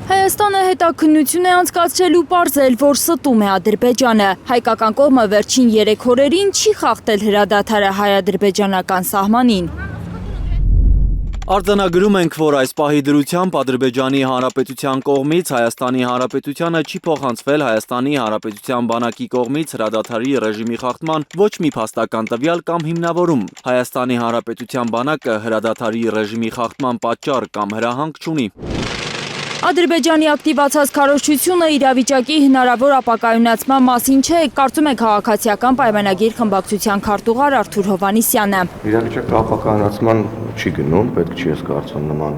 Հայաստանը հետաքննություն է անցկացրել ու պարզել, որ ստում է Ադրբեջանը։ Հայկական կողմը վերջին 3 օրերին չի խախտել հրադադարը հայ-ադրբեջանական սահմանին։ Արձանագրում ենք, որ այս պահի դրությամբ Ադրբեջանի Հանրապետության կողմից Հայաստանի Հանրապետությանը չի փոխանցվել Հայաստանի Հանրապետության բանակի կողմից հրադադարի ռեժիմի խախտման ոչ մի փաստական տվյալ կամ հիմնավորում։ Հայաստանի Հանրապետության բանակը հրադադարի ռեժիմի խախտման պատճառ կամ հրահանգ չունի։ Ադրբեջանի ակտիվացած քարոզչությունը իրավիճակի հնարավոր ապակայունացման մասին չէ, կարծում է քաղաքացիական պայմանագիր խմբակցության քարտուղար Արթուր Հովհաննիսյանը։ Իրավիճակի ապակայունացման չի գնում, պետք չի ես կարծում նման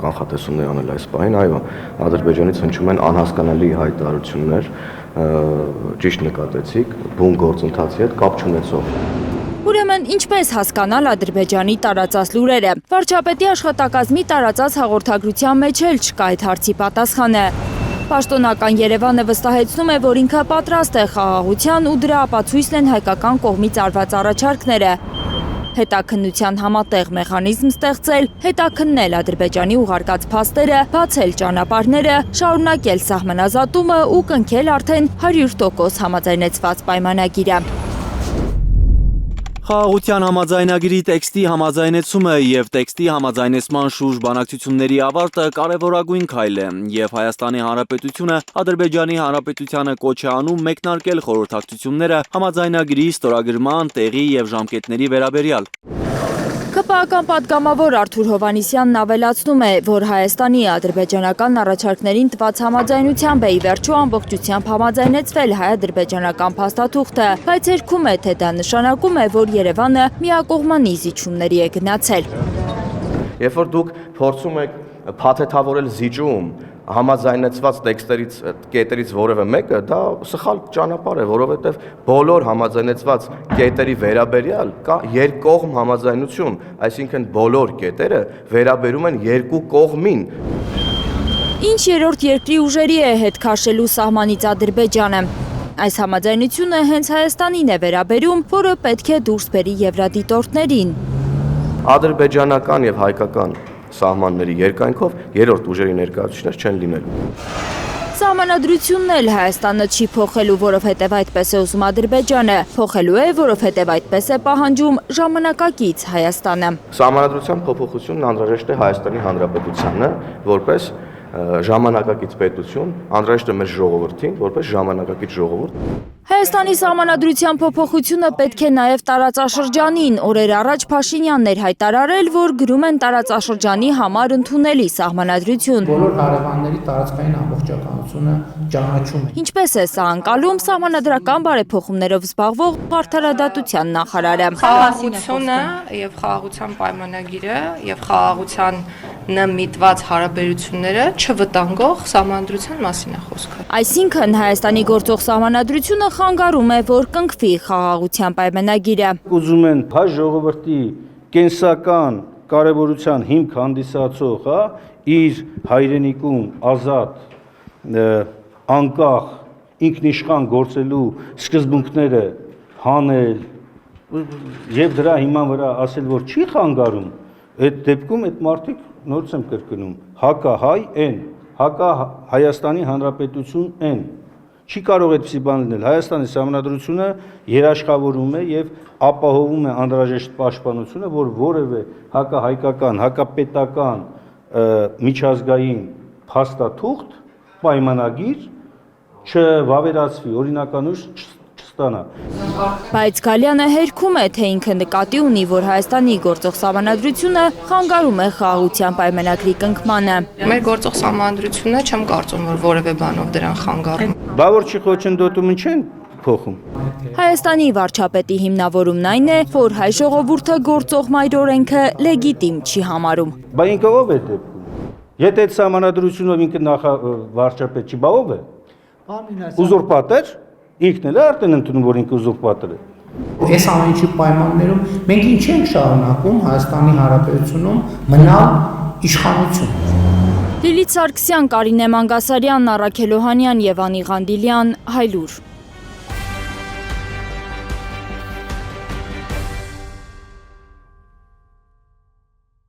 կանխատեսումներ անել այս պահին, այո, Ադրբեջանից հնչում են անհասկանալի հայտարարություններ, ճիշտ նկատեցիք, բուն գործընթացի հետ կապ չունեցող։ Ուրեմն ինչպես հասկանալ Ադրբեջանի տարածած լուրերը։ Վարչապետի աշխատակազմի տարածած հաղորդագրության մեջ էլ չկա այդ հարցի պատասխանը։ Պաշտոնական Երևանը վստահեցնում է, որ ինքը պատրաստ է խաղաղության ու դրա ապացույցն են հայկական կողմից արված առաջարկները։ Հետաքննության համատեղ մեխանիզմ ստեղծել, հետաքննել Ադրբեջանի ուղարկած փաստերը, բացել ճանապարհները, շարունակել սահմանազատումը ու կնքել արդեն 100% համաձայնեցված պայմանագիրը։ Խաղաղության համաձայնագրի տեքստի համաձայնեցումը և տեքստի համաձայնեցման շուրջ բանակցությունների ավարտը կարևորագույն քայլ է, և Հայաստանի Հանրապետությունը Ադրբեջանի Հանրապետությանը կոչ է անում մեկնարկել խորհրդակցությունները համաձայնագրի ստորագրման տեղի և ժամկետների վերաբերյալ։ ԿՊԱ-ական պատգամավոր Արթուր Հովհաննիսյանն ավելացնում է, որ Հայաստանի ադրբեջանական առաջարկներին տված համաձայնությամբ է ի վերջո ամբողջությամբ համաձայնեցվել հայ-ադրբեջանական փաստաթուղթը, բայց երգում է, թե դա նշանակում է, որ Երևանը միակողմանի զիջումների է գնացել։ Երբ որ դուք փորձում եք փաթեթավորել զիջում համաձայնեցված տեքստերից կետերից որևէ մեկը, դա սխալ ճանապարհ է, որովհետև բոլոր համաձայնեցված կետերի վերաբերյալ կա երկկողմ համաձայնություն, այսինքն բոլոր կետերը վերաբերում են երկու կողմին։ Ինչ երրորդ երկրի ուժերի է հետ քաշելու սահմանից Ադրբեջանը։ Այս համաձայնությունը հենց Հայաստանին է վերաբերում, որը պետք է դուրս բերի եվրադիտորդներին։ Ադրբեջանական և հայկական սահմանների երկայնքով երրորդ ուժերի ներկայացուցիչներ չեն լինելու։ Սահմանադրությունն էլ Հայաստանը չի փոխելու, որովհետև այդպես է ուզում Ադրբեջանը, փոխելու է, որովհետև այդպես է պահանջում ժամանակակից Հայաստանը։ Սահմանադրության փոփոխությունն անհրաժեշտ է Հայաստանի Հանրապետությանը, որպես ժամանակակից պետություն, անհրաժեշտ է մեր ժողովրդին, որպես ժամանակակից ժողովուրդ։ Հայաստանի սահմանադրության փոփոխությունը պետք է նաև տարածաշրջանին։ Օրեր առաջ Փաշինյանն էր հայտարարել, որ գրում են տարածաշրջանի համար ընդունելի սահմանադրություն։ Բոլոր հարևանների տարածքային ամբողջականությունը ճանաչում է։ Ինչպես է սա անցալում սահմանադրական բարեփոխումներով զբաղվող Արդարադատության նախարարը։ Խաղաղությունը եւ խաղաղության պայմանագիրը եւ խաղաղության միտված հարաբերությունները չվտանգող սահմանադրության մասին է խոսքը։ Այսինքն Հայաստանի գործող սահմանադրությունը խանգարում է, որ կնքվի խաղաղության պայմանագիրը։ Ուզում են հայ ժողովրդի կենսական կարևորության հիմք հանդիսացող, իր հայրենիքում ազատ, անկախ, ինքնիշխան գործելու սկզբունքները հանել եւ դրա հիման վրա ասել, որ չի խանգարում, այդ դեպքում այդ մարդիկ նորից եմ կրկնում, հակահայ են, Հայաստանի Հանրապետություն են, չի կարող այդպիսի բան լինել, Հայաստանի սահմանադրությունը երաշխավորում է և ապահովում է անհրաժեշտ պաշտպանությունը, որ որևէ հակահայկական, հակապետական միջազգային փաստաթուղթ, պայմանագիր չվավերացվի, օրինական ուժ չստանա։ Բայց Գալյանը հերքում է, թե ինքը նկատի ունի, որ Հայաստանի գործող սահմանադրությունը խանգարում է խաղաղության պայմանագրի կնքմանը։ Մեր գործող սահմանադրությունը չեմ կարծում, որ որևէ բանով դրան խանգարում։ Բա որ չի խոչընդոտում չեն փոխում։ Հայաստանի վարչապետի հիմնավորումն այն է, որ հայ ժողովուրդը գործող մայր օրենքը լեգիտիմ չի համարում։ Բա ինքը ով է դեպքում։ Եթե այդ սահմանադրությունով ինքը վարչապետ չի, բա ով է։ Ուզուրպատոր, ինքն էլ է արդեն ընդունում, որ ինքը ուզուրպատոր է։ Այս ամենի պայմաններում մենք ինչ ենք շարունակում Հայաստանի Հանրապետությունում մնալ իշխանություն։ Լիլիթ Սարգսյան, Կարինե Մանգասարյան, Առաքել Օհանյան և Անի Ղանդիլյան, Հայլուր։